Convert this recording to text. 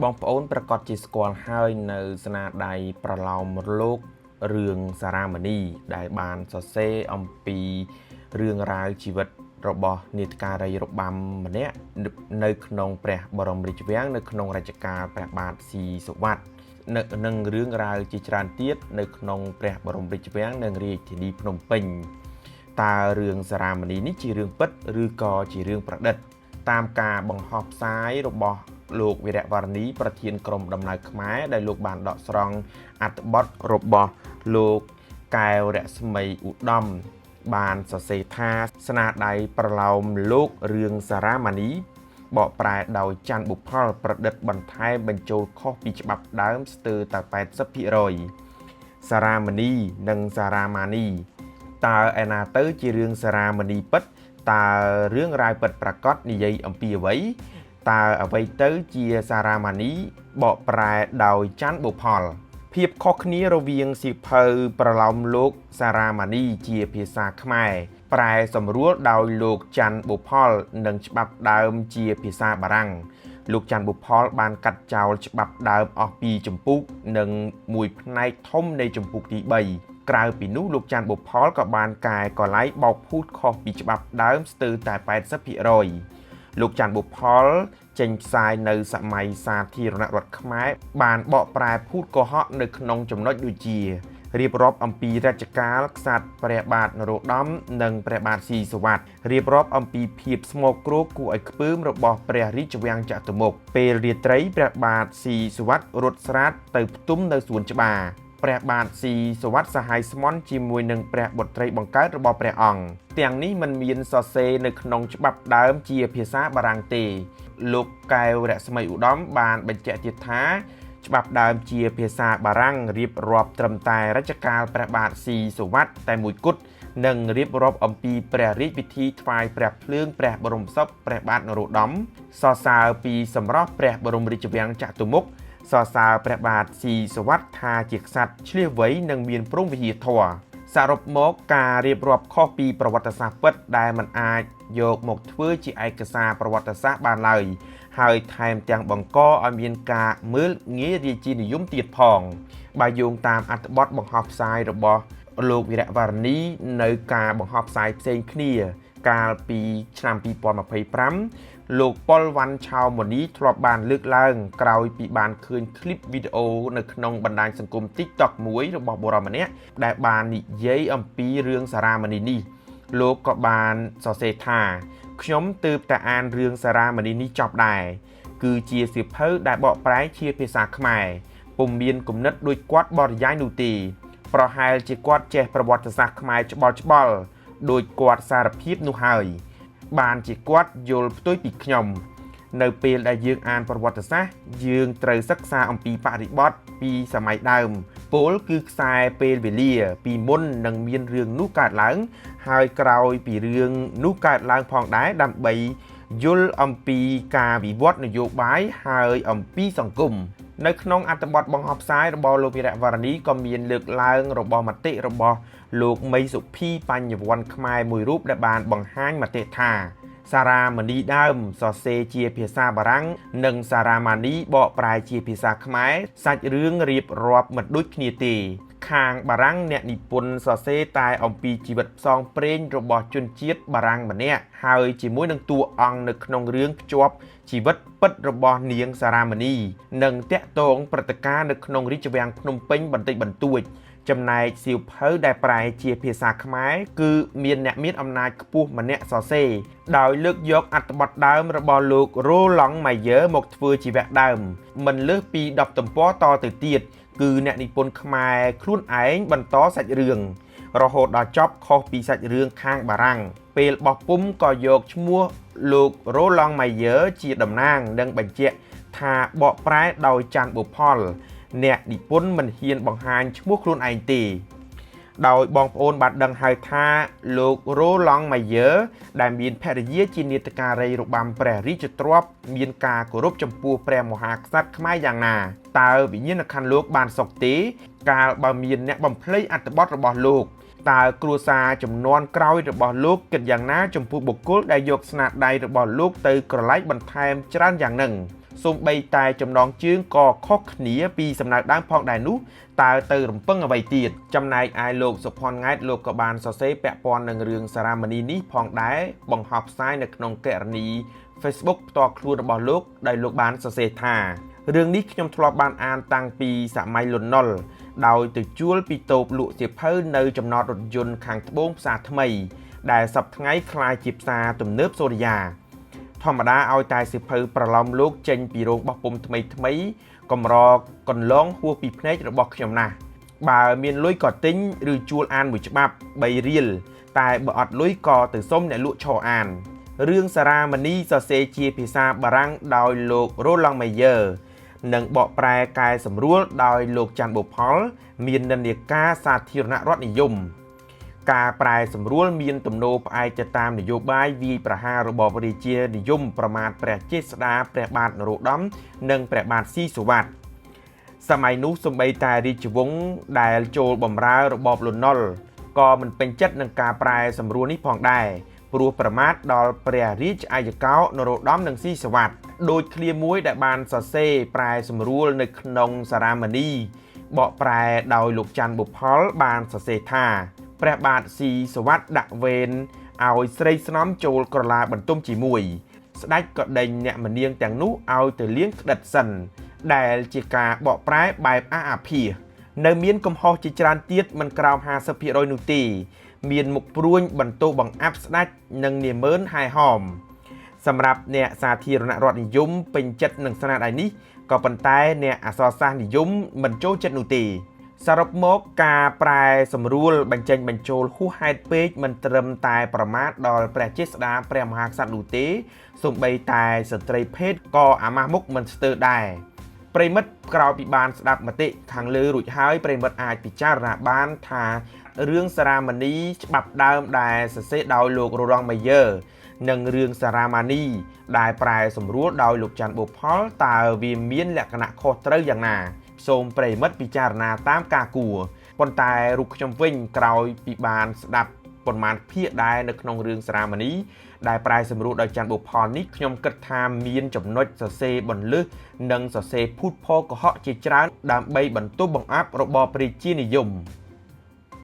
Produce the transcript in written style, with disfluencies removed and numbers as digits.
បងប្អូនប្រកាសជាស្គាល់ហើយនៅស្នាដៃប្រឡោមលោករឿងសារ៉ាម៉ានីដែលបានសរសេរអំពីរឿងរ៉ាវជីវិតរបស់នាដការីរបាំម្នាក់នៅក្នុងព្រះបរមរាជវាំងនៅក្នុងរជ្ជកាលព្រះបាទស៊ីសុវត្ថិនិងរឿងរ៉ាវជាច្រើនទៀតនៅក្នុងព្រះបរមរាជវាំងនិងរាជធានីភ្នំពេញតើរឿងសារ៉ាម៉ានីនេះជារឿងពិតឬក៏ជារឿងប្រឌិតតាមការបង្ហោះផ្សាយរបស់លោកវីរៈវរនីប្រធានក្រុមដំណើរខ្មែរដែលលោកបានដកស្រង់អត្ថបទរបស់លោកកែវរស្មីឧត្តមបានសរសេរថាស្នាដៃប្រឡោមលោករឿងសារ៉ាម៉ានីបកប្រែដោយច័ន្ទបុផលប្រឌិតបន្ថែមបញ្ចូលខុសពីច្បាប់ដើមស្ទើរតែ 80% សារ៉ាម៉ានីនិងសារ៉ាម៉ានីតើឯណាទៅជារឿងសារ៉ាម៉ានីពិតតើរឿងរ៉ាវពិតប្រាកដនិយាយអំពីអ្វីតើអ្វីទៅជាសារ៉ាម៉ានីបកប្រែដោយច័ន្ទបុផលភាពខុសគ្នារវាងសៀវភៅប្រឡោមលោកសារ៉ាម៉ានីជាភាសាខ្មែរប្រែសម្រួលដោយលោកច័ន្ទបុផលនិងច្បាប់ដើមជាភាសាបារាំងលោកច័ន្ទបុផលបានកាត់ចោលច្បាប់ដើមអស់ពីចម្ពោះនិងមួយផ្នែកធំនៃចម្ពោះទី3ក្រៅពីនោះលោកច័ន្ទបុផលក៏បានកែកលៃបោកភូតខុសពីច្បាប់ដើមស្ទើរតែ 80% លោកច័ន្ទបុផលចេញផ្សាយនៅសម័យសាធារណរដ្ឋខ្មែរបានបកប្រែភូតកុហកនៅក្នុងចំណុចដូចជារៀបរាប់អំពីរជ្ជកាលក្សត្រព្រះបាទនរោត្តមនិងព្រះបាទស៊ីសុវត្ថិរៀបរាប់អំពីភាពស្មោកគ្រោកគួរឲ្យខ្ពើមរបស់ព្រះរាជវាំងចតុមុខពេលរាត្រីព្រះបាទស៊ីសុវត្ថិរត់ស្រាតទៅផ្ទុំនៅសួនច្បារព្រះបាទស៊ីសុវត្ថិសហាយស្មន់ជាមួយនឹងព្រះបុត្រីបង្កើតរបស់ព្រះអង្គទាំងនេះមិនមានសរសេរនៅក្នុងច្បាប់ដើមជាភាសាបារាំងទេលោកកែវរស្មីឧត្តមបានបញ្ជាក់ទៀតថាច្បាប់ដើមជាភាសាបារាំងរៀបរាប់ត្រឹមតែរជ្ជកាលព្រះបាទស៊ីសុវត្ថិតែមួយគត់និងរៀបរាប់អំពីព្រះរាជពិធីថ្វាយព្រះភ្លើងព្រះបរមសពព្រះបាទនរោត្តមសរសើរពីសម្រស់ព្រះបរមរាជវាំងចតុមុខសរសើរព្រះបាទស៊ីសុវត្ថិថាជាក្សត្រឆ្លៀសវៃនិងមានព្រហ្មវិហារធម៌សរុបមកការរៀបរាប់ខុសពីប្រវត្តិសាស្ត្រពិតដែលមិនអាចយកមកធ្វើជាឯកសារប្រវត្តិសាស្ត្របានឡើយហើយថែមទាំងបង្កឲ្យមានការមើលងាយរាជានិយមទៀតផងបើយោងតាមអត្ថបទបង្ហោះផ្សាយរបស់លោកវីរៈវរនីនៅការបង្ហោះផ្សាយផ្សេងគ្នាកាលពីឆ្នាំ2025លោកប៉ុលវ៉ាន់ឆោម៉ូនីធ្លាប់បានលើកឡើងក្រោយពីបានឃើញឃ្លីបវីដេអូនៅក្នុងបណ្ដាញសង្គម TikTok មួយរបស់បុរសម្នាក់ដែលបាននិយាយអំពីរឿងសារ៉ាម៉ានីនេះលោកក៏បានសរសេរថាខ្ញុំទើបតែអានរឿងសារ៉ាម៉ានីនេះចប់ដែរគឺជាសៀវភៅដែលបកប្រែជាភាសាខ្មែរពុំមានគំនិតដូចគាត់បរិយាយនោះទេប្រហែលជាគាត់ចេះប្រវត្តិសាស្ត្រខ្មែរច្បល់ដូចគាត់សារភាពនោះហើយបានជាគាត់យល់ផ្ទុយពីខ្ញុំនៅពេលដែលយើងអានប្រវត្តិសាស្ត្រយើងត្រូវសិក្សាអំពីបរិបទពីសម័យដើមពលគឺខ្សែពេលវេលាពីមុននឹងមានរឿងនោះកើតឡើងហើយក្រោយពីរឿងនោះកើតឡើងផងដែរដើម្បីយល់អំពីការវិវត្តនយោបាយហើយអំពីសង្គមនៅក្នុងអត្ថបទបង្ហោះផ្សាយរបស់លោកវីរៈវរនីក៏មានលើកឡើងរបស់មតិរបស់លោកមីសុភីបញ្ញវន្តខ្មែរមួយរូបដែលបានបង្ហាញមតិថាសារ៉ាម៉ានីដើមសរសេរជាភាសាបារាំងនិងសារ៉ាម៉ានីបកប្រែជាភាសាខ្មែរសាច់រឿងរៀបរាប់មិនដូចគ្នាទេខាងបារាំងអ្នកនិពន្ធសរសេរតែអំពីជីវិតផ្សងព្រេងរបស់ជនជាតិបារាំងម្នាក់ហើយជាមួយនឹងតួអង្គនៅក្នុងរឿងភ្ជាប់ជីវិតពិតរបស់នាងសារ៉ាម៉ានីនិងតាក់ទងព្រឹត្តិការណ៍នៅក្នុងរាជវាំងភ្នំពេញបន្តិចបន្តួចចំណែកសៀវភៅដែលប្រែជាភាសាខ្មែរគឺមានអ្នកមានអំណាចខ្ពស់ម្នាក់សរសេរដោយលើកយកអត្ថបទដើមរបស់លោករ៉ូឡង់ម៉ាយ៉ឺមកធ្វើជាវគ្គដើមមិនលើសពី10ទំព័រតទៅទៀតគឺអ្នកនិពន្ធខ្មែរខ្លួនឯងបន្តសាច់រឿងរហូតដល់ចប់ខុសពីសាច់រឿងខាងបារាំងពេលបោះពុម្ពក៏យកឈ្មោះលោករ៉ូឡង់ម៉ាយ៉ឺជាតំណាងនិងបញ្ជាក់ថាបកប្រែដោយច័ន្ទបុផលអ្នកនិពន្ធមិនហ៊ានបង្ហាញឈ្មោះខ្លួនឯងទេដោយបងប្អូនបានដឹងហើយថាលោករ៉ូឡង់ម៉ាយ៉ឺដែលមានភរិយាជានាដការីរបាំព្រះរាជទ្រព្យមានការគោរពចំពោះព្រះមហាក្សត្រខ្មែរយ៉ាងណាតើវិញ្ញាណក្ខន្ធលោកបានសុខទេកាលបើមានអ្នកបំភ្លៃអត្ថបទរបស់លោកតើគ្រួសារចំនួនក្រោយរបស់លោកគិតយ៉ាងណាចំពោះបុគ្គលដែលយកស្នាដៃរបស់លោកទៅក្រឡែកបន្ថែមច្រើនយ៉ាងហ្នឹង សូម្បីតែចំណងជើងក៏ខុសគ្នាពីសំណើដើមផងដែរនោះតើទៅរំពឹងអ្វីទៀតចំណែកឯលោកសុផាន់ង៉ែតលោកក៏បានសរសេរពាក់ព័ន្ធនឹងរឿងសារមណីនេះផងដែរបង្ហោះផ្សាយនៅក្នុងគណនី Facebook ផ្ទាល់ខ្លួនរបស់លោកដោយលោកបានសរសេរថារឿងនេះខ្ញុំធ្លាប់បានអានតាំងពីសម័យលន់នល់ដោយទៅជួលពីតូបលក់សៀវភៅនៅចំណតរថយន្តខាងត្បូងផ្សារថ្មីដែលសប្តាហ៍ថ្ងៃคล้ายជាផ្សារទំនើបសូរិយាធម្មតាឲ្យតែសៀវភៅប្រឡំលោកចេញពីរោងបោះពុម្ពថ្មីកម្រកន្លងហួសពីភ្នែករបស់ខ្ញុំណាស់បើមានលុយក៏ទិញឬជួលអានមួយច្បាប់3រៀលតែបើអត់លុយក៏ទៅសុំអ្នកលក់ឈរអានរឿងសារមណីសរសេរជាភាសាបារាំងដោយលោក Roland Mayer និងបកប្រែកែសម្រួលដោយលោកច័ន្ទបូផលមាននិន្នាការសាធារណរដ្ឋនិយមការប្រែសម្រួលមានទំនោរផ្អែកទៅតាមនយោបាយវាយប្រហាររបបរាជានិយមប្រមាថព្រះចេស្តាព្រះបាទនរោត្តមនិងព្រះបាទស៊ីសុវត្ថិសម័យនោះសម្បីតែរាជវង្សដែលចូលបម្រើរបបលន់នល់ក៏មិនពេញចិត្តនឹងការប្រែសម្រួលនេះផងដែរព្រោះប្រមាថដល់ព្រះរាជអាយកោនរោត្តមនិងស៊ីសុវត្ថិដោយឃ្លាមួយដែលបានសរសេរប្រែសម្រួលនៅក្នុងសារមណីបកប្រែដោយលោកច័ន្ទបូផលបានសរសេរថាព្រះបាទស៊ីសុវត្ថិដាក់វេនឲ្យស្រីស្នំចូលក្រឡាបន្ទុំជាមួយស្ដេចក៏ដេញអ្នកមនាងទាំងនោះឲ្យទៅលាងក្តិតសិនដែលជាការបកប្រែបែបអាភាសនៅមានកំហុសជាច្រើនទៀតមិនក្រោម 50% នោះទេមានមុខព្រួញបន្ទោសបង្អាប់ស្ដេចនិងនាម៉ឺនហែហោមសម្រាប់អ្នកសាធារណរដ្ឋនិយមពេញចិត្តនឹងស្នាដៃនេះក៏ប៉ុន្តែអ្នកអក្សរសាស្ត្រនិយមមិនចូលចិត្តនោះទេសរុបមកការប្រែសម្រួលបញ្ចេញបញ្ចូលហួសហេតុពេកមិនត្រឹមតែប្រមាថដល់ព្រះចេស្តាព្រះមហាក្សត្រនោះទេសូម្បីតែស្ត្រីភេទក៏អាម៉ាស់មុខមិនស្ទើរដែរប្រិមិត្តក្រោយពីបានស្ដាប់មតិខាងលើរួចហើយប្រិមិត្តអាចពិចារណាបានថារឿងសារមណីច្បាប់ដើមដែលសរសេរដោយលោក Roland Mayer និងរឿងសារមណីដែលប្រែសម្រួលដោយលោកច័ន្ទបូផលតើវាមានលក្ខណៈខុសត្រូវយ៉ាងណាសូមប្រិមិត្តពិចារណាតាមការគួរប៉ុន្តែរូបខ្ញុំវិញក្រោយពីបានស្ដាប់ប៉ុន្មានភាគដែរនៅក្នុងរឿងសារមណីដែលប្រែសម្រួលដោយច័ន្ទបូផលនេះខ្ញុំគិតថាមានចំណុចសរសេរបន្លឺនិងសរសេរភូតផលកុហកជាច្រើនដើម្បីបន្ទប់បង្អាប់របបរាជានិយម